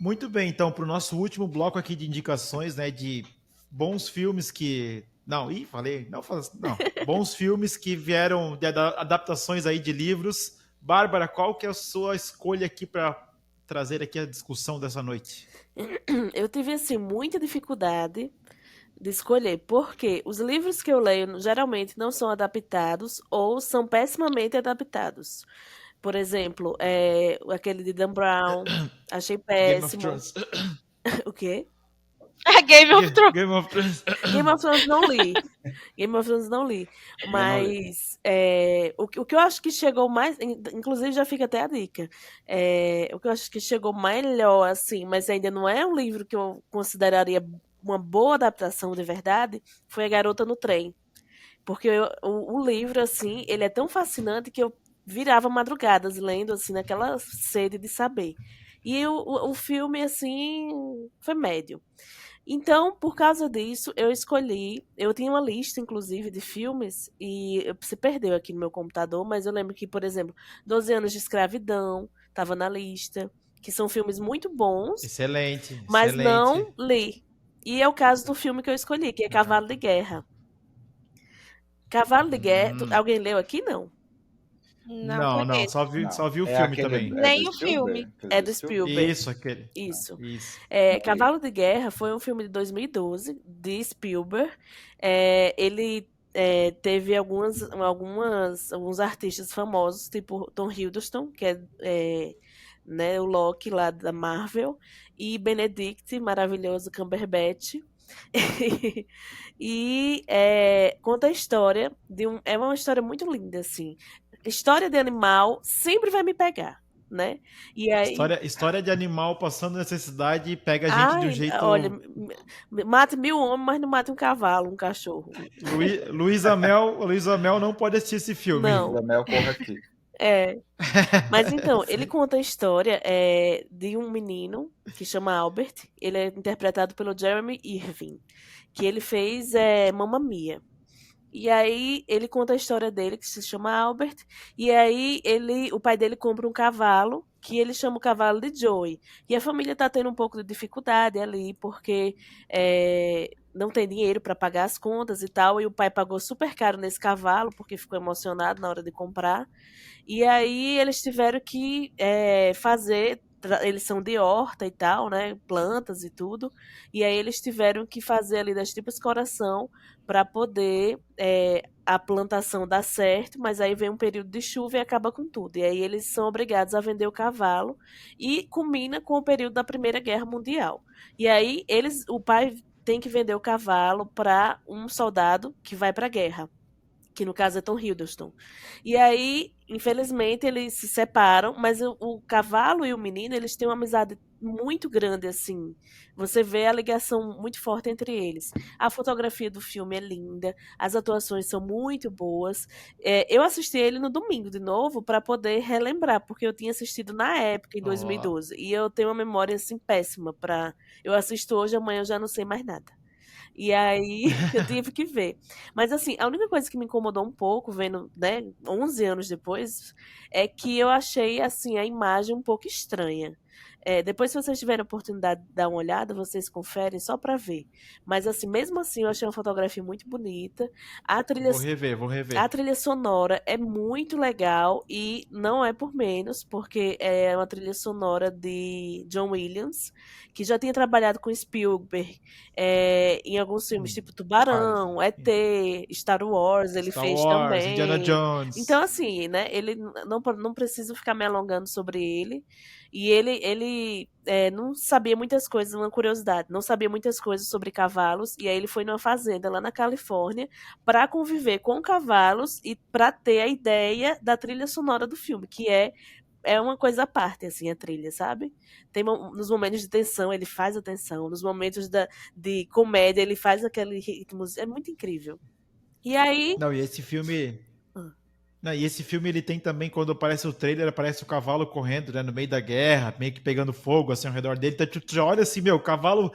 Muito bem, então, para o nosso último bloco aqui de indicações, né, de bons filmes que... Não, falei, não. Bons filmes que vieram de adaptações aí de livros. Bárbara, qual que é a sua escolha aqui para trazer aqui a discussão dessa noite? Eu tive, assim, muita dificuldade de escolher, porque os livros que eu leio geralmente não são adaptados ou são pessimamente adaptados. Por exemplo, aquele de Dan Brown, achei Game of péssimo. Thrones. O quê? Game of Thrones. Game of Thrones. Game of Thrones não li. Game of Thrones não li. Eu não li. Mas o que eu acho que chegou mais. Inclusive, já fica até a dica. O que eu acho que chegou melhor, assim, mas ainda não é um livro que eu consideraria uma boa adaptação de verdade, foi A Garota no Trem. Porque o livro, assim, ele é tão fascinante que eu virava madrugadas lendo, assim, naquela sede de saber. E o filme, assim, foi médio. Então, por causa disso, eu escolhi. Eu tinha uma lista, inclusive, de filmes, e se perdeu aqui no meu computador, mas eu lembro que, por exemplo, 12 Anos de Escravidão estava na lista, que são filmes muito bons, Excelente, mas excelente. não li. E é o caso do filme que eu escolhi, que é Ah. Cavalo de Guerra. Cavalo de Guerra. Hum. Alguém leu aqui? Não. Não Não, conheço. só Não. vi o É filme aquele. também. É do Nem o filme. Spielberg? Aquele É do do Spielberg? Spielberg. Isso, aquele. Isso. Isso. Não li. Cavalo de Guerra foi um filme de 2012, de Spielberg. Ele teve alguns artistas famosos, tipo Tom Hiddleston, que né, o Loki lá da Marvel, e Benedict, maravilhoso Cumberbatch. E conta a história é uma história muito linda, assim. História de animal sempre vai me pegar, né? E aí, História de animal passando necessidade e pega a gente de um ai, olha, jeito. mate 1000 homens, mas não mate um cavalo, um cachorro. Luísa Mel não pode assistir esse filme. Não, Luísa Mel, corra aqui. é. Mas então, ele Sim. conta a história de um menino que chama Albert. Ele é interpretado pelo Jeremy Irving, que ele fez Mamma Mia. E aí ele conta a história dele, que se chama Albert, e aí o pai dele compra um cavalo, que ele chama o cavalo de Joey. E a família tá tendo um pouco de dificuldade ali, porque não tem dinheiro para pagar as contas e tal, e o pai pagou super caro nesse cavalo, porque ficou emocionado na hora de comprar. E aí eles tiveram que fazer. Eles são de horta e tal, né? Plantas e tudo. E aí eles tiveram que fazer ali das tripas coração para poder a plantação dar certo, mas aí vem um período de chuva e acaba com tudo. E aí eles são obrigados a vender o cavalo e culmina com o período da Primeira Guerra Mundial. E aí o pai tem que vender o cavalo para um soldado que vai para a guerra, que no caso é Tom Hiddleston. E aí, infelizmente, eles se separam, mas o cavalo e o menino, eles têm uma amizade muito grande, assim. Você vê a ligação muito forte entre eles. A fotografia do filme é linda, as atuações são muito boas. Eu assisti ele no domingo de novo para poder relembrar, porque eu tinha assistido na época, em Ó, 2012, e eu tenho uma memória assim péssima para eu assisto hoje, amanhã eu já não sei mais nada. E aí eu tive que ver. Mas assim, a única coisa que me incomodou um pouco, vendo, né, 11 anos depois, é que eu achei assim a imagem um pouco estranha. Depois, se vocês tiverem a oportunidade de dar uma olhada, vocês conferem só para ver. Mas assim, mesmo assim, eu achei uma fotografia muito bonita. A trilha vou a rever. trilha sonora é muito legal e não é por menos, porque é uma trilha sonora de John Williams, que já tinha trabalhado com Spielberg em alguns filmes, tipo Quase. Tubarão, ET, Star Wars, ele Star fez Wars, Indiana também. Então, Jones. assim, né, ele não preciso ficar me alongando sobre ele. E ele não sabia muitas coisas, uma curiosidade, não sabia muitas coisas sobre cavalos, e aí ele foi numa fazenda lá na Califórnia para conviver com cavalos e para ter a ideia da trilha sonora do filme, que é uma coisa à parte, assim, a trilha, sabe? Nos momentos de tensão, ele faz a tensão, nos momentos de comédia, ele faz aquele ritmo, é muito incrível. E aí. Não, e esse filme. Ah, Não, e esse filme ele tem também, quando aparece o trailer, aparece o cavalo correndo, né, no meio da guerra, meio que pegando fogo assim ao redor dele. Então, tu já olha assim, meu, cavalo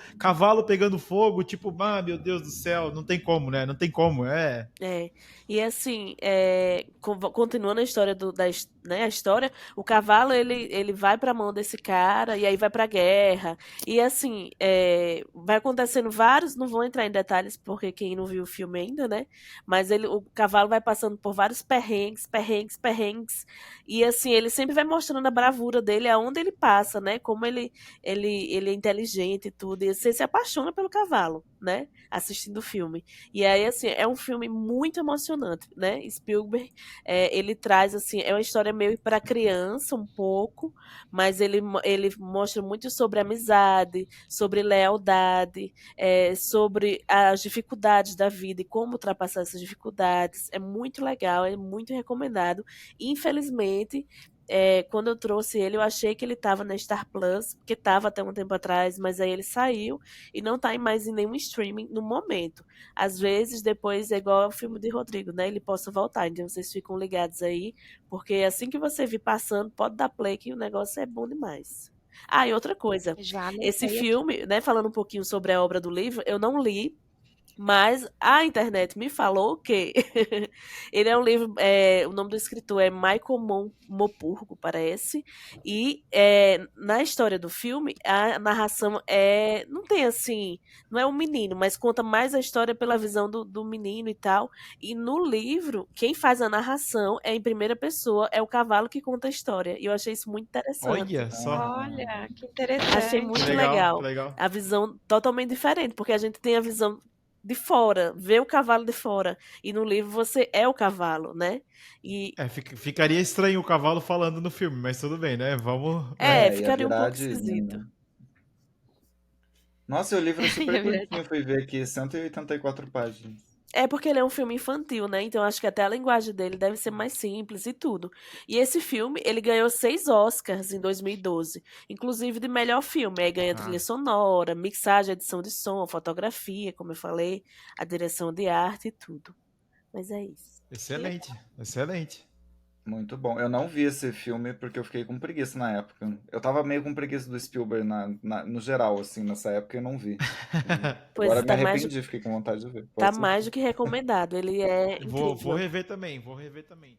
pegando fogo, tipo, ah, meu Deus do céu, não tem como, né? Não tem como, é. E assim, continuando a história né, a história, o cavalo ele vai pra mão desse cara e aí vai pra guerra. E assim, vai acontecendo vários, não vou entrar em detalhes porque quem não viu o filme ainda, né? Mas o cavalo vai passando por vários perrengues, perrengues, perrengues. E assim, ele sempre vai mostrando a bravura dele aonde ele passa, né? Como ele é inteligente e tudo. E você se apaixona pelo cavalo, né? Assistindo o filme. E aí, assim, é um filme muito emocionante, né? Spielberg, ele traz, assim, é uma história meio para criança, um pouco, mas ele mostra muito sobre amizade, sobre lealdade, sobre as dificuldades da vida e como ultrapassar essas dificuldades. É muito legal, é muito recomendado. Infelizmente, quando eu trouxe ele, eu achei que ele estava na Star Plus, porque estava até um tempo atrás, mas aí ele saiu e não está mais em nenhum streaming no momento. Às vezes, depois é igual ao filme de Rodrigo, né? Ele possa voltar, então vocês ficam ligados aí, porque assim que você vir passando, pode dar play que o negócio é bom demais. Ah, e outra coisa, Já esse anotei aqui. filme, né, falando um pouquinho sobre a obra do livro, eu não li, mas a internet me falou que ele é um livro, o nome do escritor é Michael Mopurgo, parece, e na história do filme, a narração não tem assim, não é um menino, mas conta mais a história pela visão do menino e tal, e no livro, quem faz a narração é em primeira pessoa, é o cavalo que conta a história, e eu achei isso muito interessante. Olha só. Olha, que Achei interessante. Que muito legal, que legal. legal. A visão totalmente diferente, porque a gente tem a visão de fora, vê o cavalo de fora. E no livro você é o cavalo, né? E Ficaria estranho o cavalo falando no filme, mas tudo bem, né? Vamos, né? Ia ficaria um virar a pouco Disney, esquisito. né? Nossa, e o livro é super Ia virar- curtinho, fui ver aqui, 184 páginas. É porque ele é um filme infantil, né? Então acho que até a linguagem dele deve ser mais simples e tudo. E esse filme, ele ganhou 6 Oscars em 2012, inclusive de melhor filme. Aí ganha trilha Ah, sonora, mixagem, edição de som, fotografia, como eu falei, a direção de arte e tudo. Mas é isso. excelente, excelente. Muito bom. Eu não vi esse filme porque eu fiquei com preguiça na época. Eu tava meio com preguiça do Spielberg no geral, assim, nessa época eu não vi. Agora Pois me arrependi, fiquei com vontade de ver. tá Pode ser. mais do que recomendado. Ele é Vou incrível. rever também, vou rever também.